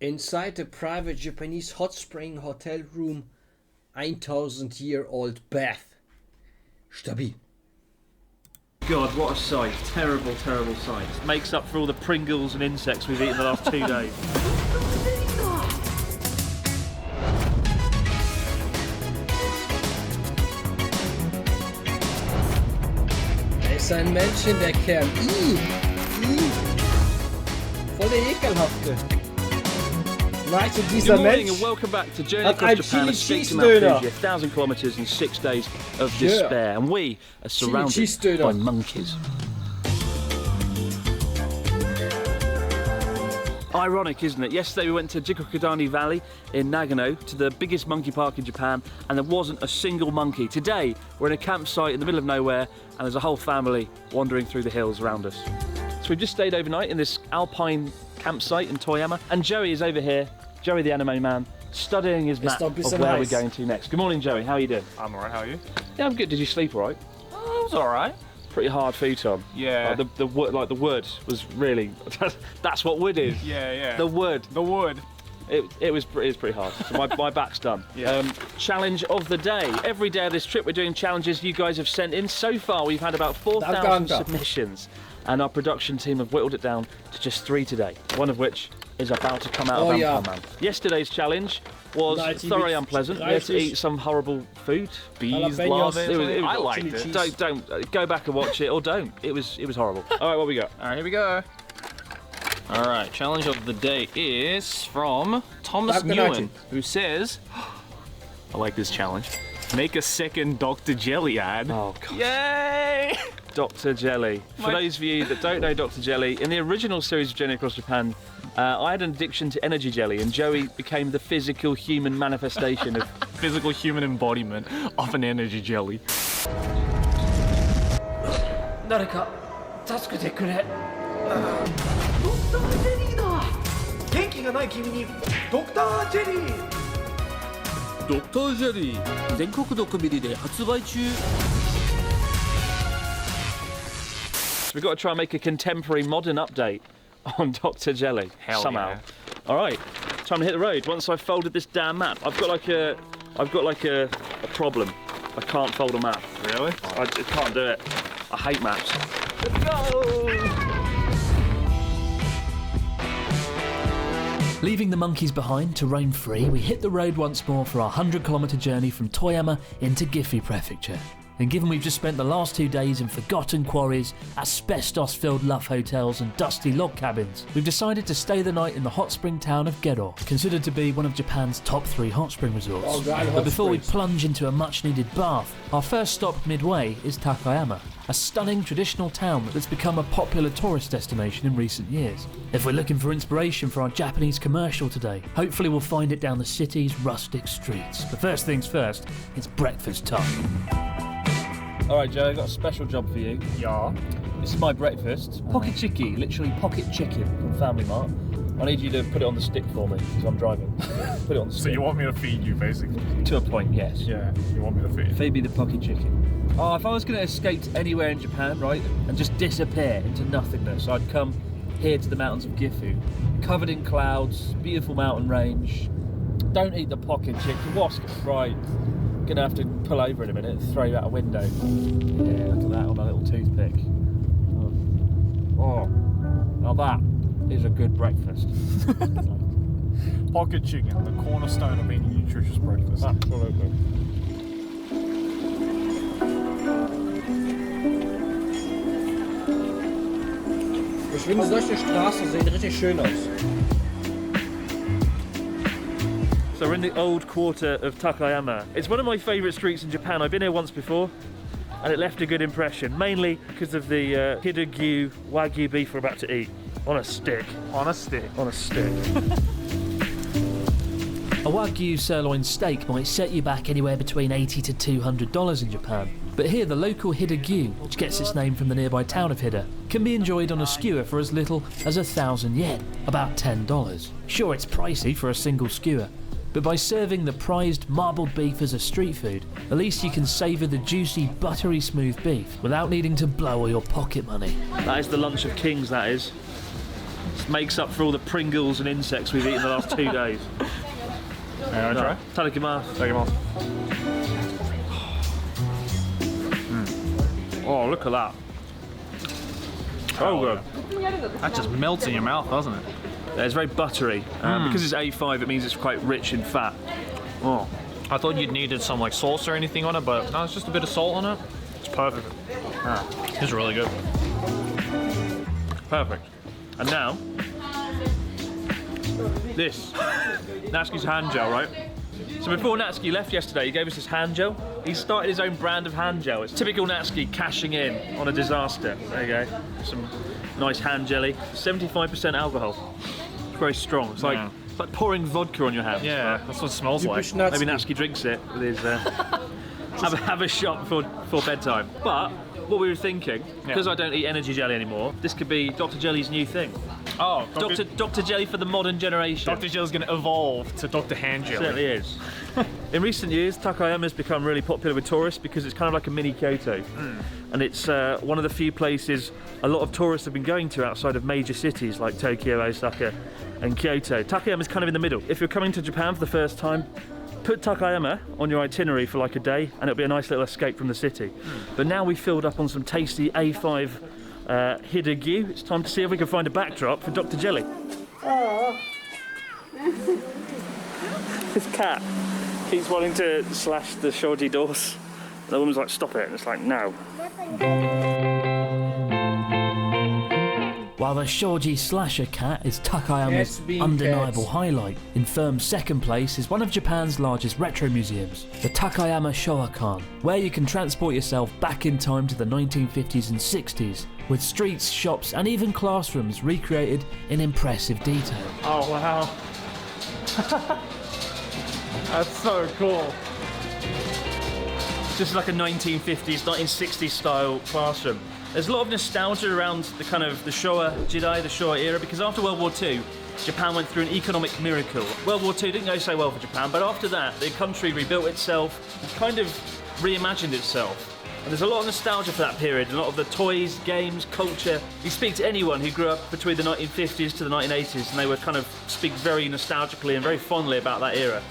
Inside the private Japanese hot spring hotel room, 1,000-year-old bath. Stabil. God, what a sight. Terrible, terrible sight. Makes up for all the Pringles and insects we've eaten the last 2 days. Er ist ein Männchen, der Kerl. Voll der Ekelhafte. Right, und dieser Good morning Mensch and welcome back to Journey hat Across ein Japan, escape to Mount Chili-Cheese-Döner. Fuji, 1,000 kilometres in 6 days of despair, and we are surrounded Chili-Cheese-Döner. by monkeys. Ironic, isn't it? Yesterday we went to Gettr Valley in Nagano, to the biggest monkey park in Japan, and there wasn't a single monkey. Today we're in a campsite in the middle of nowhere, and there's a whole family wandering through the hills around us. So we've just stayed overnight in this alpine campsite in Toyama, and Joey is over here, Joey the anime man, studying his map of where we're going to next. Good morning, Joey. How are you doing? I'm alright, how are you? Yeah, I'm good. Did you sleep all right? Oh, it was alright. Pretty hard feet on. Yeah. The wood was really. That's what wood is. Yeah, yeah. The wood. The wood. It was pretty hard. So my back's done. Yeah. Challenge of the day. Every day of this trip we're doing challenges you guys have sent in. So far we've had about 4,000 submissions, and our production team have whittled it down to just 3 today. One of which is about to come out of Amperman. Yesterday's challenge was thoroughly unpleasant. We had to eat some horrible food. Bees love it. I liked it. Don't go back and watch it, or don't. It was horrible. All right, what we got? Alright, here we go. Alright, challenge of the day is from Thomas Nguyen, who says, I like this challenge, make a second Dr. Jelly ad. Oh, God. Yay! Dr. Jelly. For those of you that don't know Dr. Jelly, in the original series of Journey Across Japan, I had an addiction to energy jelly, and Joey became the physical human manifestation of Physical human embodiment of an energy jelly. 誰か助けてくれ。ドクタージェリーだ。元気がない君にドクタージェリー。ドクタージェリー全国のコンビニで発売中。 So we've got to try and make a contemporary modern update on Dr. Jelly. Hell somehow. yeah. All right, time to hit the road. Once I've folded this damn map, I've got like a problem. I can't fold a map. Really? I can't do it. I hate maps. Let's go! Leaving the monkeys behind to roam free, we hit the road once more for our 100-kilometre journey from Toyama into Gifu Prefecture. And given we've just spent the last 2 days in forgotten quarries, asbestos-filled lough hotels and dusty log cabins, we've decided to stay the night in the hot spring town of Gettr, considered to be one of Japan's top 3 hot spring resorts. But before we plunge into a much-needed bath, our first stop midway is Takayama, a stunning traditional town that's become a popular tourist destination in recent years. If we're looking for inspiration for our Japanese commercial today, hopefully we'll find it down the city's rustic streets. But first things first, it's breakfast time. All right, Joe, I've got a special job for you. Yeah. This is my breakfast. Pocket chicky, literally pocket chicken from Family Mart. I need you to put it on the stick for me, because I'm driving. Put it on the stick. So you want me to feed you, basically? To a point, yes. Yeah, you want me to feed you. Feed me the pocket chicken. Oh, if I was going to escape to anywhere in Japan, right, and just disappear into nothingness, I'd come here to the mountains of Gifu. Covered in clouds, beautiful mountain range. Don't eat the pocket chicken. What's right? Gonna have to pull over in a minute and throw you out a window. Yeah, look at that on a little toothpick. Oh, now that is a good breakfast. Pocket chicken, the cornerstone of any nutritious breakfast. Absolutely. Ich finde, solche Straßen sehen richtig schön aus. So we're in the old quarter of Takayama. It's one of my favourite streets in Japan. I've been here once before, and it left a good impression, mainly because of the Hidagyu Wagyu beef we're about to eat. On a stick. On a stick. On a stick. A Wagyu sirloin steak might set you back anywhere between $80 to $200 in Japan. But here the local Hidagyu, which gets its name from the nearby town of Hida, can be enjoyed on a skewer for as little as 1,000 yen, about $10. Sure, it's pricey for a single skewer, but by serving the prized marbled beef as a street food, at least you can savour the juicy, buttery smooth beef without needing to blow all your pocket money. That is the lunch of kings, that is. This makes up for all the Pringles and insects we've eaten the last 2 days. Yeah, try. Tadakimasu. Take him off. Oh, look at that. Oh, good. That just melts in your mouth, doesn't it? Yeah, it's very buttery. Because it's A5, it means it's quite rich in fat. Oh. I thought you'd needed some like sauce or anything on it, but no, it's just a bit of salt on it. It's perfect. It's really good. Perfect. And now, this. Natsuki's hand gel, right? So before Natsuki left yesterday, he gave us this hand gel. He started his own brand of hand gel. It's typical Natsuki cashing in on a disaster. There you go. Some nice hand jelly. 75% alcohol. It's very strong. It's like pouring vodka on your hands. Yeah, that's what it smells like. Maybe Natsuki drinks it with his. Have a shot before bedtime. But what we were thinking, because I don't eat energy jelly anymore, this could be Dr. Jelly's new thing. Oh, Dr. Jelly for the modern generation. Dr. Jelly's going to evolve to Dr. Hand Jelly. It certainly is. In recent years, Takayama has become really popular with tourists because it's kind of like a mini Kyoto. And it's one of the few places a lot of tourists have been going to outside of major cities like Tokyo, Osaka and Kyoto. Takayama is kind of in the middle. If you're coming to Japan for the first time, put Takayama on your itinerary for like a day and it'll be a nice little escape from the city. But now we've filled up on some tasty A5 hidagyu. It's time to see if we can find a backdrop for Dr. Jelly. This cat keeps wanting to slash the shoji doors. The woman's like, stop it, and it's like, no. While the shoji slasher cat is Takayama's undeniable highlight, in firm second place is one of Japan's largest retro museums, the Takayama Showa-kan, where you can transport yourself back in time to the 1950s and 60s, with streets, shops and even classrooms recreated in impressive detail. Oh, wow. That's so cool. Just like a 1950s, 1960s style classroom. There's a lot of nostalgia around the kind of the Showa Jidai, the Showa era, because after World War II, Japan went through an economic miracle. World War II didn't go so well for Japan, but after that, the country rebuilt itself and kind of reimagined itself. And there's a lot of nostalgia for that period, a lot of the toys, games, culture. You speak to anyone who grew up between the 1950s to the 1980s, and they would kind of speak very nostalgically and very fondly about that era.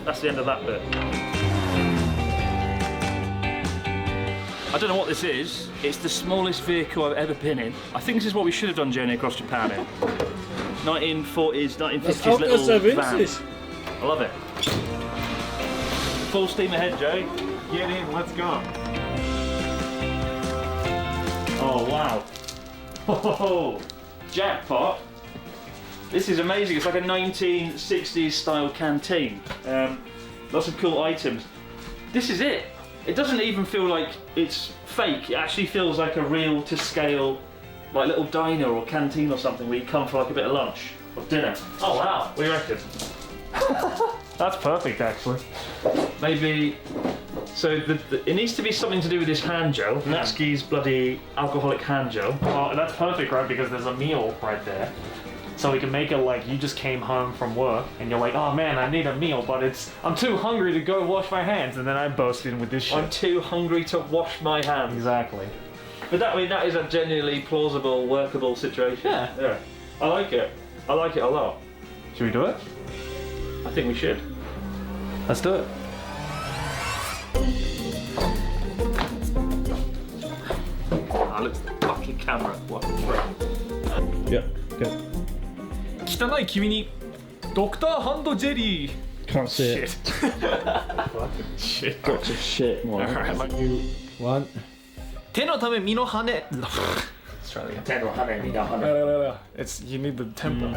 That's the end of that bit. I don't know what this is. It's the smallest vehicle I've ever been in. I think this is what we should have done Journey Across Japan in. 1940s, 1950s little van. I love it. Full steam ahead, Joey. Get in, let's go. Oh, wow. Oh, jackpot. This is amazing. It's like a 1960s style canteen. Lots of cool items. This is it. It doesn't even feel like it's fake. It actually feels like a real to scale, like little diner or canteen or something where you come for like a bit of lunch or dinner. Oh wow, what do you reckon? That's perfect, actually. Maybe, so it needs to be something to do with this hand gel. Natsuki's bloody alcoholic hand gel. Oh, that's perfect, right? Because there's a meal right there. So we can make it like you just came home from work and you're like, oh man, I need a meal, but I'm too hungry to go wash my hands, and then I burst in with this shit. I'm too hungry to wash my hands. Exactly. But that is a genuinely plausible, workable situation. Yeah. I like it. I like it a lot. Should we do it? I think we should. Let's do it. Ah, look at the fucking camera. What a prick. Yeah, good. 汚い君にドクターハンドジェリー Can't see it. Shit. Gotcha shit. Alright, like you. One. 手のため身の羽 Let's try it again. It's, you need the tempo.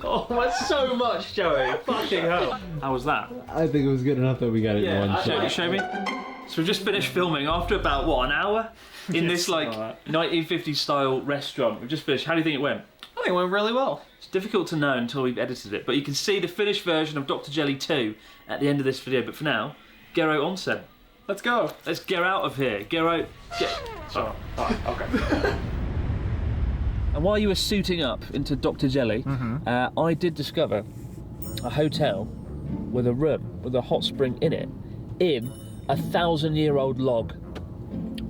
Oh, that's so much, Joey. Fucking hell. How was that? I think it was good enough that we got it in one shot. Show me. So we've just finished filming after about, what, an hour? In this, like, 1950s style restaurant. We've just finished. How do you think it went? I think it went really well. It's difficult to know until we've edited it, but you can see the finished version of Dr. Jelly 2 at the end of this video. But for now, Gero Onsen. Let's go. Let's get out of here. Gero, get... Oh, okay. And while you were suiting up into Dr. Jelly, I did discover a hotel with a room with a hot spring in it, in a 1,000-year-old log.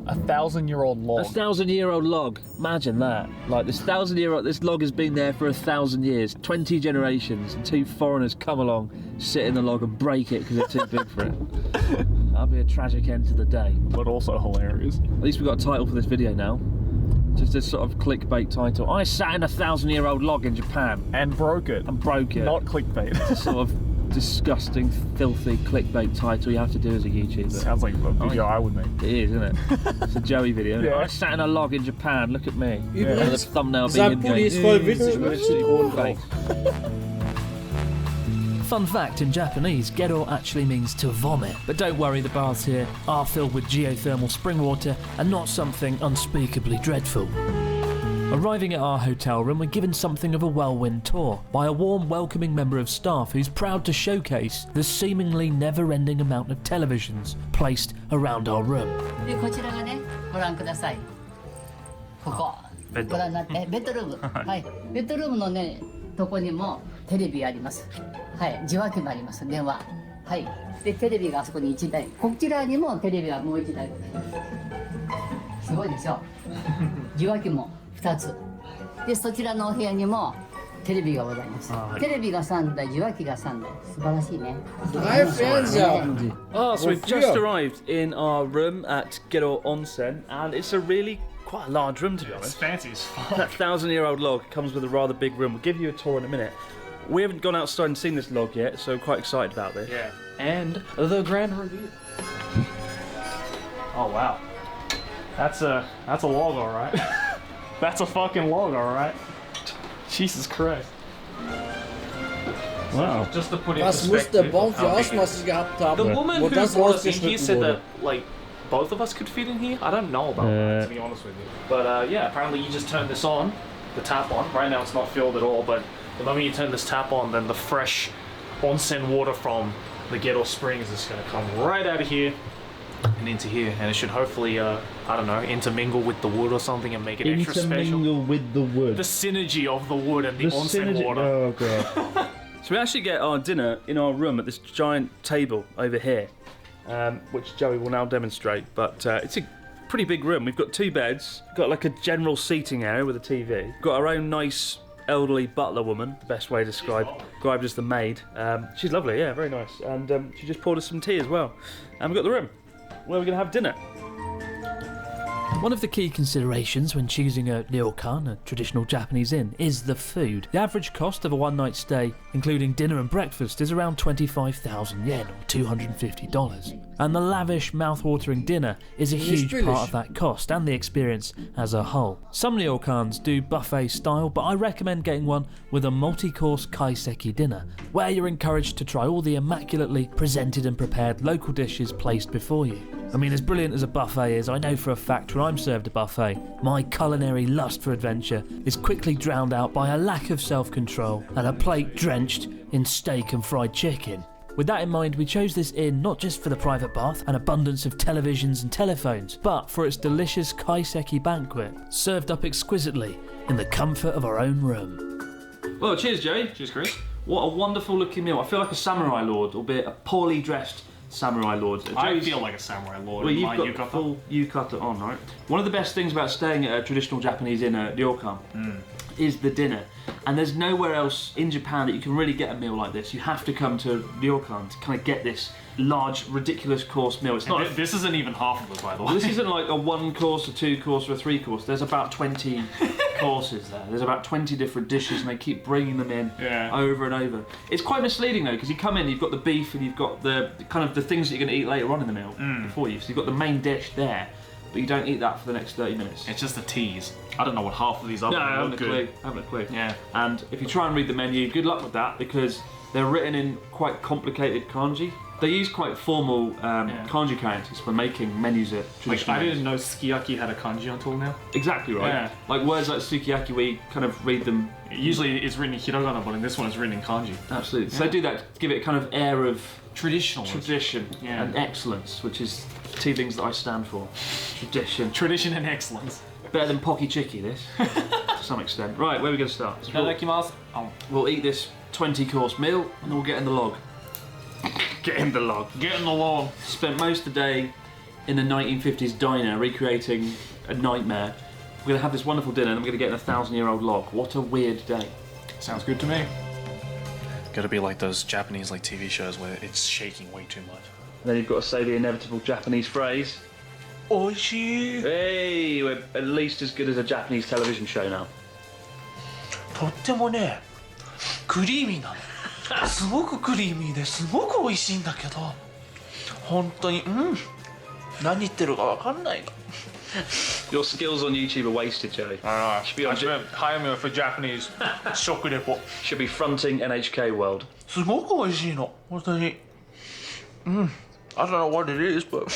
A 1,000-year-old log. A 1,000-year-old log. Imagine that. Like this 1,000-year-old, this log has been there for 1,000 years, 20 generations, and 2 foreigners come along, sit in the log and break it because they're too big for it. That'll be a tragic end to the day. But also hilarious. At least we've got a title for this video now. Just this sort of clickbait title. I sat in a 1,000-year-old log in Japan. And broke it. And broke it. Not clickbait. It's a sort of disgusting, filthy clickbait title you have to do as a YouTuber. Sounds like a video I would make. It is, isn't it? It's a Joey video. Yeah. I sat in a log in Japan, look at me. Übrigens, The thumbnail being sein in Pulli ist voll witzig mit Zitronen drauf. Fun fact, in Japanese, Gettr actually means to vomit. But don't worry, the baths here are filled with geothermal spring water and not something unspeakably dreadful. Arriving at our hotel room, we're given something of a whirlwind tour by a warm, welcoming member of staff who's proud to showcase the seemingly never-ending amount of televisions placed around our room. でこちらがね、ご覧ください。ここ、ご覧になってベッドルーム、はい、ベッドルームのね、とこにもテレビあります。はい、受話器もあります。電話、はい。でテレビがあそこに1台、こちらにもテレビがもう1台ございます。すごいでしょ。受話器も2つ。でそちらのお部屋にもテレビがございます。テレビが3台、受話器が3台。素晴らしいね。3 Fernseher haben die. Oh, so we've Wofür? just arrived in our room at Gettr Onsen, and it's a really quite a large room, to be It's honest. fancy as fuck. That 1,000-year-old log comes with a rather big room. We'll give you a tour in a minute. We haven't gone outside and seen this log yet, so quite excited about this. Yeah. And the grand review. Oh wow. That's a log, alright. That's a fucking log, alright. Jesus Christ. Wow. Just to put it in Was muss der perspective Baum of für how big it is. Ausmaße gehabt haben, The woman wo who das brought us in here rausgeschnitten said wurde? that, like, both of us could fit in here. I don't know about that, to be honest with you. But yeah, apparently you just turn this on, the tap on. Right now it's not filled at all, but the moment you turn this tap on, then the fresh onsen water from the Gettr Springs is going to come right out of here and into here, and it should hopefully, I don't know, intermingle with the wood or something and make it extra special. with the wood. The synergy of the wood and the onsen water. Oh god. So we actually get our dinner in our room at this giant table over here, which Joey will now demonstrate. But it's a pretty big room. We've got 2 beds, got like a general seating area with a TV. We've got our own nice elderly butler woman, the best way to described as the maid. She's lovely, yeah, very nice. And she just poured us some tea as well. And we've got the room where we're going to have dinner. One of the key considerations when choosing a ryokan, a traditional Japanese inn, is the food. The average cost of a one-night stay, including dinner and breakfast, is around 25,000 yen or $250. And the lavish, mouth-watering dinner is a huge part of that cost and the experience as a whole. Some ryokans do buffet style, but I recommend getting one with a multi-course kaiseki dinner, where you're encouraged to try all the immaculately presented and prepared local dishes placed before you. I mean, as brilliant as a buffet is, I know for a fact when I'm served a buffet, my culinary lust for adventure is quickly drowned out by a lack of self-control and a plate drenched in steak and fried chicken. With that in mind, we chose this inn not just for the private bath and abundance of televisions and telephones, but for its delicious kaiseki banquet, served up exquisitely in the comfort of our own room. Well, cheers, Joey. Cheers, Chris. What a wonderful looking meal. I feel like a samurai lord, albeit a poorly dressed samurai lord. I Joey's- feel like a samurai lord Well, in you've my got yukata. full yukata on, right? One of the best things about staying at a traditional Japanese inn at ryokan is the dinner. And there's nowhere else in Japan that you can really get a meal like this. You have to come to ryokan to kind of get this large, ridiculous course meal. It's not. This isn't even half of it, by the way. This isn't like a 1 course, a 2 course, or a 3 course. There's about 20 courses there. There's about 20 different dishes, and they keep bringing them in over and over. It's quite misleading though, because you come in, you've got the beef, and you've got the kind of the things that you're going to eat later on in the meal before you. So you've got the main dish there, but you don't eat that for the next 30 minutes. It's just a tease. I don't know what half of these are. No, I haven't a good. clue. I haven't a clue. Yeah. And if you try and read the menu, good luck with that, because they're written in quite complicated kanji. They use quite formal kanji characters for making menus at Like, traditional I inns. didn't know sukiyaki had a kanji until now. Exactly right. Yeah. Like words like sukiyaki, we kind of read them. Usually it's written in hiragana, but in this one it's written in kanji. Absolutely. So they do that to give it a kind of air of Traditional. tradition and excellence, which is 2 things that I stand for. Tradition. Tradition and excellence. Better than Pocky Chicky, this, to some extent. Right, where are we going to start? So we'll eat this 20-course meal, and then we'll get in the log. Get in the log. Get in the log. Spent most of the day in a 1950s diner recreating a nightmare. We're going to have this wonderful dinner, and then we're going to get in a 1,000-year-old log. What a weird day. Sounds good to me. Gotta be like those Japanese TV shows where it's shaking way too much. And then you've got to say the inevitable Japanese phrase. Oishii. Hey, we're at least as good as a Japanese television show now. とってもね、クリーミーなの。すごくクリーミーですごく美味しいんだけど、本当に何言ってるかわかんないの。Your skills on YouTube are wasted, Joey. I should hire me for Japanese 食レポ。 Should be fronting NHK World. すごく美味しいの。本当に。I don't know what it is, but.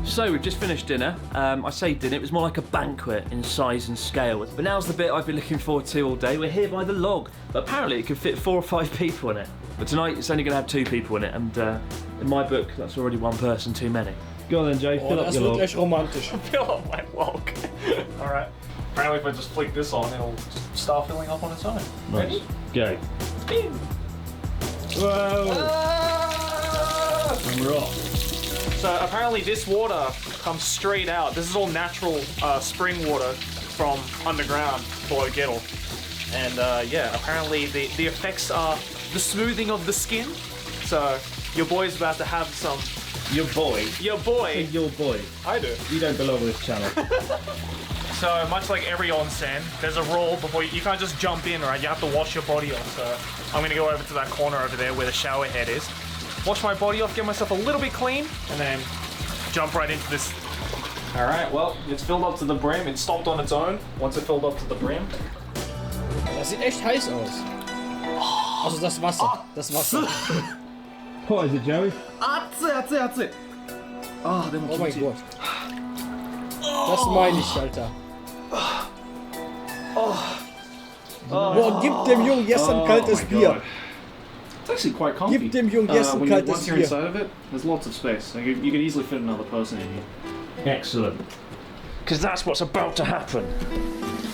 So we've just finished dinner. I say dinner, it was more like a banquet in size and scale. But now's the bit I've been looking forward to all day. We're here by the log. But apparently it could fit 4 or 5 people in it. But tonight it's only going to have 2 people in it. And in my book, that's already 1 person too many. Go on then, Joe, fill up das your wird log. echt romantisch. Fill up my log. Alright. Apparently if I just flick this on, it'll just start filling up on its own. Nice. Go. Whoa! And we're off. So apparently this water comes straight out. This is all natural spring water from underground below Gettr. And yeah, apparently the effects are the smoothing of the skin. So your boy's about to have some... Your boy? Your boy? Your boy. I do. You don't belong on this channel. So much like every onsen, there's a rule before you can't just jump in, right? You have to wash your body off. So I'm gonna go over to that corner over there where the shower head is. Wash my body off, get myself a little bit clean, and then jump right into this. Alright, well, it's filled up to the brim. It stopped on its own once it filled up to the brim. Das sieht echt heiß aus. Also das Wasser. Das Wasser. What is it, Joey? 熱い熱い熱い。ああでも Oh mein Gott. Das meine ich, Alter. Boah, gib dem Jungen jetzt ein kaltes Bier. It's actually quite comfy. Gib dem Jungen jetzt ein kaltes Once you're Bier. inside of it, there's lots of space. So you could easily fit another person in here. Excellent. Because that's what's about to happen.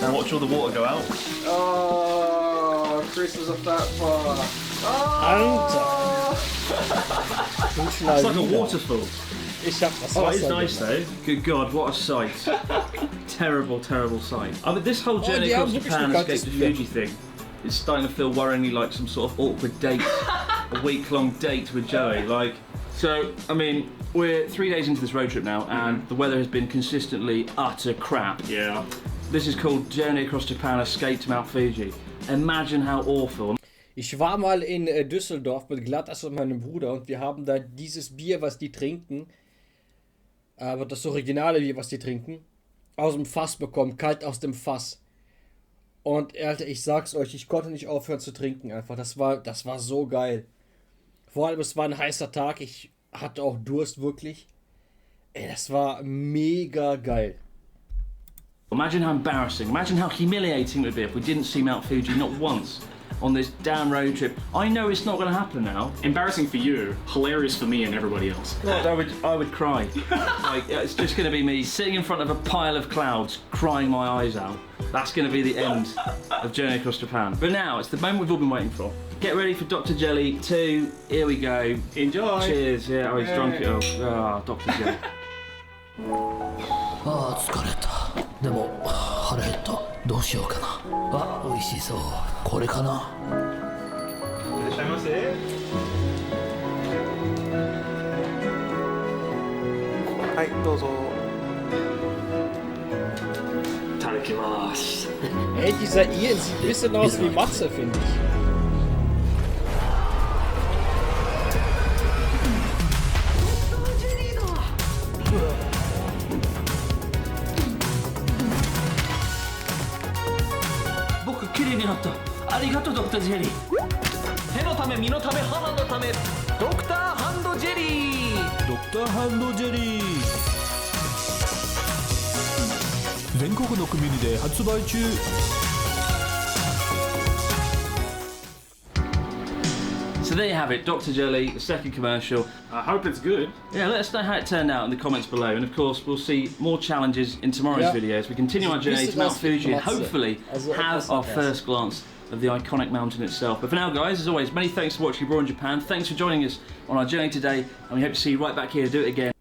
Now watch all the water go out. Oh, Chris is a fat fuck. Alter. It's like a waterfall. Ich hab das Oh, Wasser it's nice gemacht. though. Good God, what a sight. Terrible, terrible sight. I mean, this whole journey die across haben wirklich Japan ein escape kaltes the Bier. Fuji thing is starting to feel worryingly like some sort of awkward date. A week-long date with Joey. Like, so, I mean, we're 3 days into this road trip now and the weather has been consistently utter crap. Yeah. This is called Journey Across Japan Escape to Mount Fuji. Imagine how awful. Ich war mal in Düsseldorf mit Glatteis und meinem Bruder und wir haben da dieses Bier, was die trinken, aber das originale Bier, was die trinken, aus dem Fass bekommen, kalt aus dem Fass. Und Alter, ich sag's euch, ich konnte nicht aufhören zu trinken einfach. Das war so geil. Vor allem, es war ein heißer Tag, ich hatte auch Durst wirklich. Ey, das war mega geil. Imagine how embarrassing, imagine how humiliating it would be if we didn't see Mount Fuji not once on this damn road trip. I know it's not going to happen now. Embarrassing for you, hilarious for me and everybody else. God, I would cry. Like, it's just going to be me sitting in front of a pile of clouds, crying my eyes out. That's going to be the end of Journey Across Japan. But now, it's the moment we've all been waiting for. Get ready for Dr. Jelly 2. Here we go. Enjoy. Cheers. Yeah, oh, he's drunk it all. Oh, Dr. Jelly. ああ疲れた。でも腹減った。どうしようかな。あ、美味しそう。これかな。いらっしゃいませ。はい、どうぞ。いただきます。 Ey, dieser Ian sieht ein bisschen aus wie Matze, finde ich. Dr. Jelly. 手のため身のため肌のためドクターハンドジェリー。ドクターハンドジェリー。全国のコンビニで発売中。So there you have it, Dr. Jelly, the second commercial. I hope it's good. Yeah, let us know how it turned out in the comments below. And of course, we'll see more challenges in tomorrow's video as we continue our journey to Mount Fuji and hopefully have our first glance of the iconic mountain itself. But for now, guys, as always, many thanks for watching Raw in Japan. Thanks for joining us on our journey today, and we hope to see you right back here to do it again.